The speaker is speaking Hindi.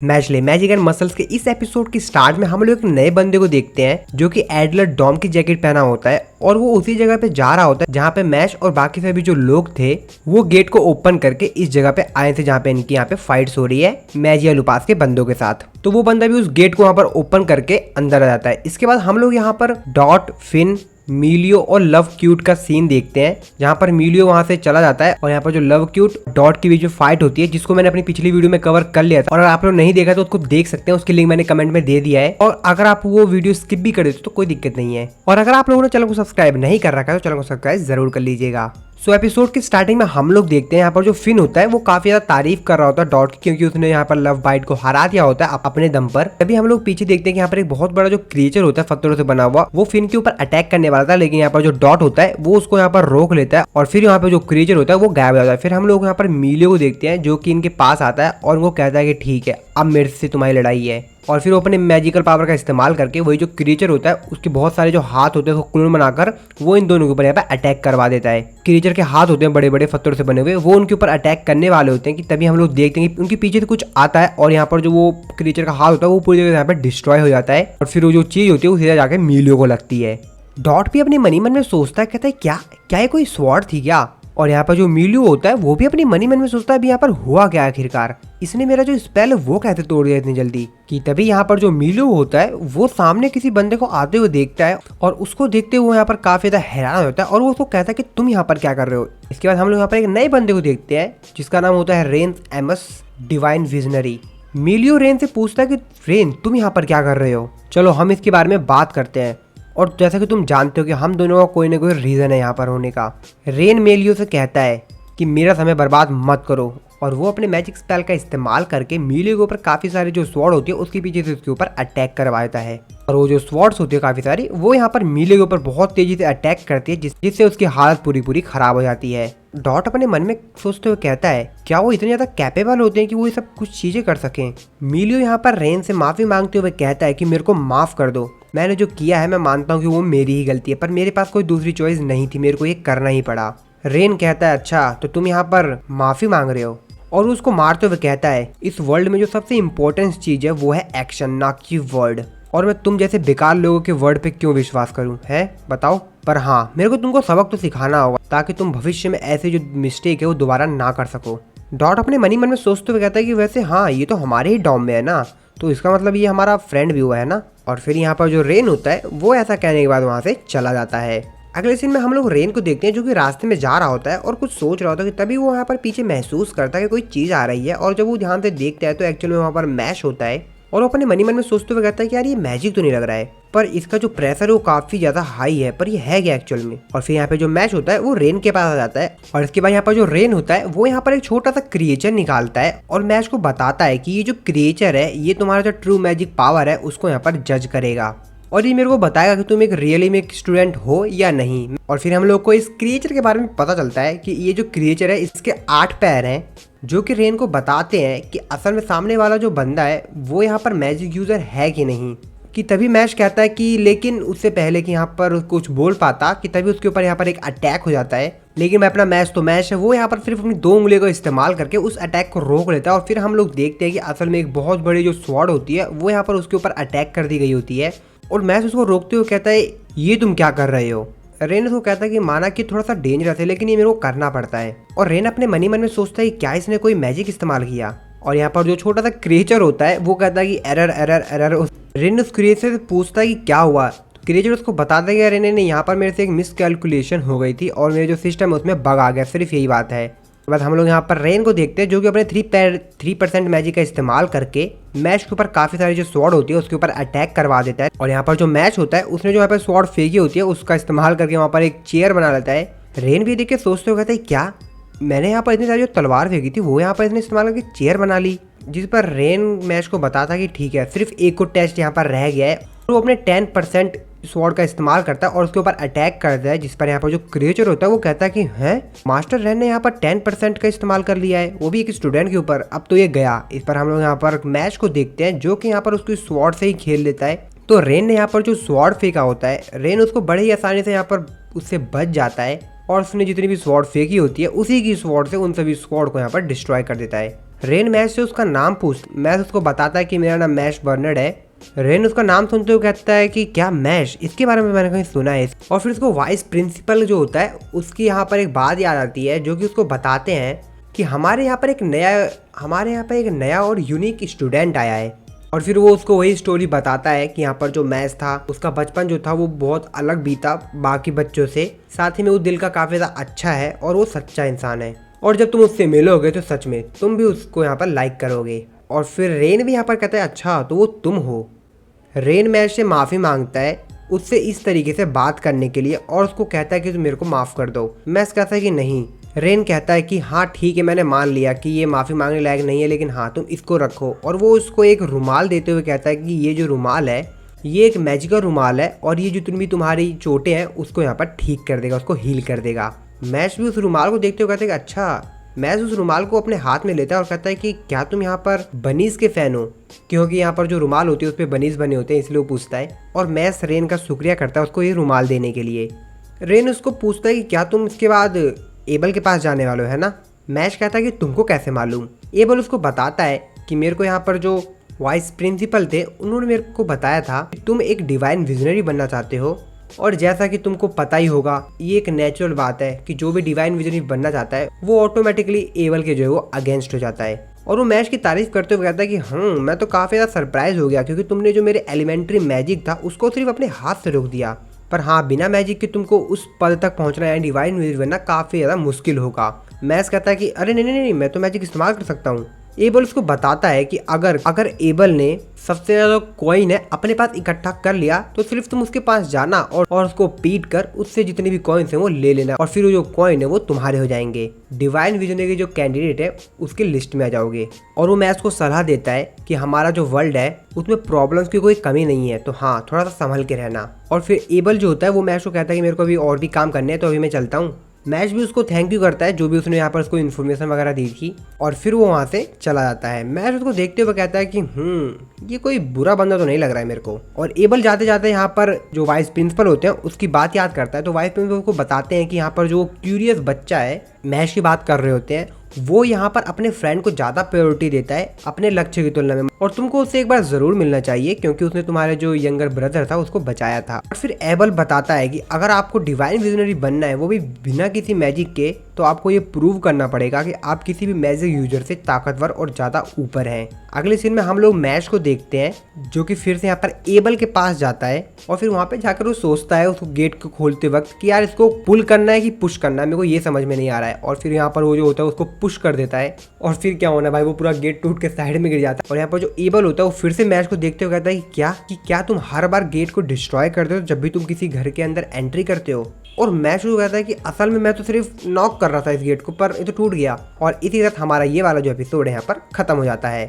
मैजिक एंड मसल्स के इस एपिसोड की स्टार्ट में हम लोग एक नए बंदे को देखते हैं जो कि एडलर डॉम की जैकेट पहना होता है और वो उसी जगह पे जा रहा होता है जहाँ पे मैश और बाकी सभी जो लोग थे वो गेट को ओपन करके इस जगह पे आए थे जहाँ पे इनकी यहाँ पे फाइट्स हो रही है मैजिया लुपास के बंदों के साथ। तो वो बंदा भी उस गेट को वहाँ पर ओपन करके अंदर आ जाता है। इसके बाद हम लोग यहाँ पर डॉट, फिन, मिलियो और लव क्यूट का सीन देखते हैं जहाँ पर मिलियो वहां से चला जाता है और यहाँ पर जो लव क्यूट डॉट के बीच में फाइट होती है जिसको मैंने अपनी पिछली वीडियो में कवर कर लिया था और अगर आप लोग नहीं देखा तो उसको देख सकते हैं, उसकी लिंक मैंने कमेंट में दे दिया है। और अगर आप वो वीडियो स्किप भी कर देते तो कोई दिक्कत नहीं है। और अगर आप लोगों ने चैनल को सब्सक्राइब नहीं कर रखा है तो चैनल को सब्सक्राइब जरूर कर लीजिएगा। सो एपिसोड की स्टार्टिंग में हम लोग देखते हैं यहाँ पर जो फिन होता है वो काफी ज्यादा तारीफ कर रहा होता है डॉट की, क्योंकि उसने यहाँ पर लव बाइट को हरा दिया होता है अपने दम पर। तभी हम लोग पीछे देखते हैं कि यहाँ पर एक बहुत बड़ा जो क्रिएचर होता है पत्थरों से बना हुआ वो फिन के ऊपर अटैक करने वाला था, लेकिन यहाँ पर जो डॉट होता है वो उसको यहाँ पर रोक लेता है और फिर यहाँ पर जो क्रिएचर होता है वो गायब हो जाता है। फिर हम लोग यहाँ पर मिलियो को देखते हैं जो कि इनके पास आता है और वो कहता है कि ठीक है अब मेरे से तुम्हारी लड़ाई है। और फिर वो अपने मैजिकल पावर का इस्तेमाल करके वही जो क्रिएचर होता है उसके बहुत सारे जो हाथ होते हैं उसको क्लोन बनाकर वो इन दोनों के ऊपर यहाँ पे अटैक करवा देता है। क्रिएचर के हाथ होते हैं बड़े बड़े पत्थरों से बने हुए, वो उनके ऊपर अटैक करने वाले होते हैं कि तभी हम लोग देखते हैं कि उनके पीछे से कुछ आता है और यहाँ पर जो वो क्रिएचर का हाथ होता है वो पूरी जगह यहाँ पर डिस्ट्रॉय हो जाता है और फिर वो जो चीज होती है वो सीधा जाकर मिलियो को लगती है। डॉट भी अपने मनी मन में सोचता है, कहता है क्या क्या ये कोई स्वॉर्ड थी क्या। और यहाँ पर जो मिलियो होता है वो भी अपनी मनी मन में सोचता है अभी यहाँ पर हुआ क्या आखिरकार, इसने मेरा जो स्पेल है वो कैसे तोड़ दिया इतनी जल्दी। कि तभी यहाँ पर जो मिलियो होता है वो सामने किसी बंदे को आते हुए देखता है और उसको देखते हुए यहाँ पर काफी ज्यादा हैरान होता है और वो उसको कहता है कि तुम यहाँ पर क्या कर रहे हो। इसके बाद हम लोग यहाँ पर एक नए बंदे को देखते हैं जिसका नाम होता है रेन एमस डिवाइन विजनरी। मिलियो रेन से पूछता है कि रेन तुम यहाँ पर क्या कर रहे हो, चलो हम इसके बारे में बात करते हैं। और जैसा कि तुम जानते हो कि हम दोनों का कोई ना कोई रीज़न है यहाँ पर होने का। रेन मिलियो से कहता है कि मेरा समय बर्बाद मत करो और वो अपने मैजिक स्पेल का इस्तेमाल करके मिलियो के ऊपर काफ़ी सारे जो स्वॉर्ड होती है उसके पीछे से उसके ऊपर अटैक करवा देता है। और वो जो स्वॉर्ड्स होती है काफ़ी सारी वो यहाँ पर मिलियो के ऊपर बहुत तेज़ी से अटैक करती है जिससे उसकी हालत पूरी खराब हो जाती है। डॉट अपने मन में सोचते हुए कहता है क्या वो इतने ज़्यादा कैपेबल होते हैं कि वो ये सब कुछ चीज़ें कर सकें। मिलियो यहाँ पर रेन से माफ़ी मांगते हुए कहता है कि मेरे को माफ़ कर दो, मैंने जो किया है मैं मानता हूँ कि वो मेरी ही गलती है पर मेरे पास कोई दूसरी चॉइस नहीं थी, मेरे को ये करना ही पड़ा। रेन कहता है अच्छा तो तुम यहाँ पर माफ़ी मांग रहे हो, और उसको मारते हुए कहता है इस वर्ल्ड में जो सबसे इम्पोर्टेंट चीज़ है वो है एक्शन ना कि वर्ड, और मैं तुम जैसे बेकार लोगों के वर्ड पे क्यों विश्वास करूं है बताओ। पर हाँ मेरे को तुमको सबक तो सिखाना होगा ताकि तुम भविष्य में ऐसे जो मिस्टेक है वो दोबारा ना कर सको। डॉट अपने मनी मन में सोचते हुए कहता है कि वैसे हाँ ये तो हमारे ही डॉम में है ना, तो इसका मतलब ये हमारा फ्रेंड भी हुआ है ना। और फिर यहाँ पर जो रेन होता है वो ऐसा कहने के बाद वहाँ से चला जाता है। अगले सीन में हम लोग रेन को देखते हैं जो कि रास्ते में जा रहा होता है और कुछ सोच रहा होता है कि तभी वो यहाँ पर पीछे महसूस करता है कि कोई चीज़ आ रही है और जब वो ध्यान से देखता है तो एक्चुअल में वहाँ पर मैश होता है और वो अपने मनी मन में सोचते हुए कहता है कि यार ये मैजिक तो नहीं लग रहा है पर इसका जो प्रेशर है वो काफ़ी ज़्यादा हाई है, पर ये है क्या एक्चुअल में। और फिर यहाँ पे जो मैच होता है वो रेन के पास आ जाता है और इसके बाद यहाँ पर जो रेन होता है वो यहाँ पर एक छोटा सा क्रिएचर निकालता है और मैच को बताता है कि ये जो क्रिएचर है ये तुम्हारा जो ट्रू मैजिक पावर है उसको यहाँ पर जज करेगा और ये मेरे को बताएगा कि तुम एक रियली में एक स्टूडेंट हो या नहीं। और फिर हम लोग को इस क्रिएचर के बारे में पता चलता है कि ये जो क्रिएचर है इसके 8 पैर हैं जो कि रेन को बताते हैं कि असल में सामने वाला जो बंदा है वो यहाँ पर मैजिक यूज़र है कि नहीं। कि तभी मैश कहता है कि लेकिन उससे पहले कि यहाँ पर कुछ बोल पाता कि तभी उसके ऊपर यहाँ पर एक अटैक हो जाता है, लेकिन मैं अपना मैश है वो यहाँ पर सिर्फ अपनी 2 उंगलियों का इस्तेमाल करके उस अटैक को रोक लेता है। और फिर हम लोग देखते हैं कि असल में एक बहुत बड़ी जो स्वॉर्ड होती है वो यहाँ पर उसके ऊपर अटैक कर दी गई होती है और मैश उसको रोकते हुए कहता है ये तुम क्या कर रहे हो। रेन उसको कहता है कि माना कि थोड़ा सा डेंजरस है लेकिन ये मेरे को करना पड़ता है। और रेन अपने मनी मन में सोचता है कि क्या इसने कोई मैजिक इस्तेमाल किया। और यहाँ पर जो छोटा सा क्रिएचर होता है वो कहता है कि एरर एरर एरर। रेन उस क्रिएचर से पूछता है कि क्या हुआ। क्रिएचर उसको बताता है कि रेन ने यहाँ पर मेरे से एक मिसकैलकुलेशन हो गई थी और मेरे जो सिस्टम है उसमें बग आ गया, सिर्फ यही बात है। उसके बाद हम लोग यहाँ पर रेन को देखते हैं जो कि अपने 3% मैजिक का इस्तेमाल करके मैच के ऊपर काफ़ी सारी जो स्वॉर्ड होती है उसके ऊपर अटैक करवा देता है। और यहाँ पर जो मैच होता है उसने जो यहाँ पर स्वॉर्ड फेंकी होती है उसका इस्तेमाल करके वहाँ पर एक चेयर बना लेता है। रेन भी देख के सोचते हुए कहता है क्या मैंने यहाँ पर इतनी सारी जो तलवार फेंकी थी वो यहाँ पर इसने इस्तेमाल करके चेयर बना ली। जिस पर रेन मैच को बताता कि ठीक है सिर्फ एक को टेस्ट यहाँ पर रह गया है। वो अपने 10% स्वॉर्ड का इस्तेमाल करता है और उसके ऊपर अटैक करता है, जिस पर यहाँ पर जो क्रिएचर होता है वो कहता है कि हैं मास्टर रेन ने यहाँ पर 10% का इस्तेमाल कर लिया है, वो भी एक स्टूडेंट के ऊपर, अब तो ये गया। इस पर हम लोग यहाँ पर मैच को देखते हैं जो कि यहाँ पर उसकी स्वॉर्ड से ही खेल लेता है। तो रेन ने यहाँ पर जो स्वॉर्ड फेंका होता है रेन उसको बड़े ही आसानी से यहाँ पर उससे बच जाता है और उसने जितनी भी स्वॉर्ड फेंकी होती है उसी की स्वॉर्ड से उन सभी स्वॉर्ड को यहाँ पर डिस्ट्रॉय कर देता है। रेन मैश से उसका नाम मैश उसको बताता है कि मेरा नाम मैश बर्नर्ड है। रेन उसका नाम सुनते हुए कहता है कि क्या मैश, इसके बारे में मैंने कहीं सुना है। और फिर उसको वाइस प्रिंसिपल जो होता है उसकी यहाँ पर एक बात याद आती है, जो कि उसको बताते हैं कि हमारे यहाँ पर एक नया और यूनिक स्टूडेंट आया है। और फिर वो उसको वही स्टोरी बताता है कि यहाँ पर जो मैश था उसका बचपन जो था वो बहुत अलग बीता बाकी बच्चों से, साथ ही में वो दिल का काफ़ी ज़्यादा अच्छा है और वो सच्चा इंसान है, और जब तुम उससे मिलोगे तो सच में तुम भी उसको यहाँ पर लाइक करोगे। और फिर रेन भी यहाँ पर कहता है अच्छा तो वो तुम हो। रेन मैश से माफ़ी मांगता है उससे इस तरीके से बात करने के लिए, और उसको कहता है कि तुम मेरे को माफ़ कर दो। मैश कहता है कि नहीं। रेन कहता है कि हाँ ठीक है, मैंने मान लिया कि ये माफ़ी मांगने लायक नहीं है, लेकिन हाँ तुम इसको रखो। और वो उसको एक रुमाल देते हुए कहता है कि ये जो रुमाल है ये एक मैजिकल रुमाल है, और ये जो तुम्हारी चोटें हैं उसको यहाँ पर ठीक कर देगा, उसको हील कर देगा। मैश भी उस रुमाल को देखते हुए कहता है कि अच्छा। मैश उस रुमाल को अपने हाथ में लेता है और कहता है कि क्या तुम यहाँ पर बनीज के फैन हो, क्योंकि यहाँ पर जो रुमाल होती है उस पर बनीज बने होते हैं, इसलिए वो पूछता है। और मैश रेन का शुक्रिया करता है उसको ये रुमाल देने के लिए। रेन उसको पूछता है कि क्या तुम इसके बाद एबल के पास जाने वाले हो, है ना। मैश कहता है कि तुमको कैसे मालूम। एबल उसको बताता है कि मेरे को यहाँ पर जो वाइस प्रिंसिपल थे उन्होंने मेरे को बताया था कि तुम एक डिवाइन विजनरी बनना चाहते हो, और जैसा कि तुमको पता ही होगा ये एक नेचुरल बात है कि जो भी डिवाइन विजनरी बनना चाहता है वो ऑटोमेटिकली एबल के जो है वो अगेंस्ट हो जाता है। और वो मैश की तारीफ करते हुए कहता है कि मैं तो काफ़ी ज़्यादा सरप्राइज हो गया, क्योंकि तुमने जो मेरे एलिमेंट्री मैजिक था उसको सिर्फ अपने हाथ से रोक दिया, पर हाँ बिना मैजिक के तुमको उस पद तक पहुंचना यानी डिवाइन विजनरी बनना काफ़ी ज़्यादा मुश्किल होगा। मैश कहता है कि अरे नहीं, मैं तो मैजिक इस्तेमाल कर सकता हूँ। एबल उसको बताता है कि अगर एबल ने सबसे ज़्यादा कॉइन है अपने पास इकट्ठा कर लिया तो सिर्फ तुम उसके पास जाना और उसको पीट कर उससे जितने भी कॉइन्स हैं वो ले लेना, और फिर वो जो कॉइन है वो तुम्हारे हो जाएंगे। डिवाइन विजनरी के जो कैंडिडेट है उसके लिस्ट में आ जाओगे। और वो मैच को सलाह देता है कि हमारा जो वर्ल्ड है उसमें प्रॉब्लम्स की कोई कमी नहीं है, तो हाँ थोड़ा सा संभल के रहना। और फिर एबल जो होता है वो मैच को कहता है कि मेरे को अभी और भी काम करने हैं, तो अभी मैं चलता हूँ। मैच भी उसको थैंक यू करता है जो भी उसने यहाँ पर उसको इन्फॉर्मेशन वगैरह दी थी, और फिर वो वहाँ से चला जाता है। मैच उसको देखते हुए कहता है कि ये कोई बुरा बंदा तो नहीं लग रहा है मेरे को। और एबल जाते जाते यहाँ पर जो वाइस प्रिंसिपल होते हैं उसकी बात याद करता है, तो वाइस प्रिंसिपल को बताते हैं कि यहाँ पर जो क्यूरियस बच्चा है मैच की बात कर रहे होते हैं वो यहाँ पर अपने फ्रेंड को ज़्यादा प्रायोरिटी देता है अपने लक्ष्य की तुलना में, और तुमको उससे एक बार ज़रूर मिलना चाहिए क्योंकि उसने तुम्हारे जो यंगर ब्रदर था उसको बचाया था। और फिर एबल बताता है कि अगर आपको डिवाइन विजनरी बनना है वो भी बिना किसी मैजिक के, तो आपको ये प्रूव करना पड़ेगा कि आप किसी भी मैजिक यूजर से ताकतवर और ज़्यादा ऊपर हैं। अगले सीन में हम लोग मैच को देखते हैं जो कि फिर से यहाँ पर एबल के पास जाता है, और फिर वहाँ पे जाकर वो सोचता है उसको गेट को खोलते वक्त कि यार इसको पुल करना है कि पुश करना है, मेरे को ये समझ में नहीं आ रहा है। और फिर यहाँ पर वो जो होता है उसको पुश कर देता है, और फिर क्या होना भाई वो पूरा गेट टूट के साइड में गिर जाता है। और यहाँ पर जो एबल होता है वो फिर से मैच को देखते हुए कहता है कि क्या तुम हर बार गेट को डिस्ट्रॉय करते हो जब भी तुम किसी घर के अंदर एंट्री करते हो। और मैच को कहता है कि असल में मैं तो सिर्फ नॉक कर रहा था इस गेट को, पर ये तो टूट गया। और इसी के साथ हमारा ये वाला जो एपिसोड है यहाँ पर खत्म हो जाता है।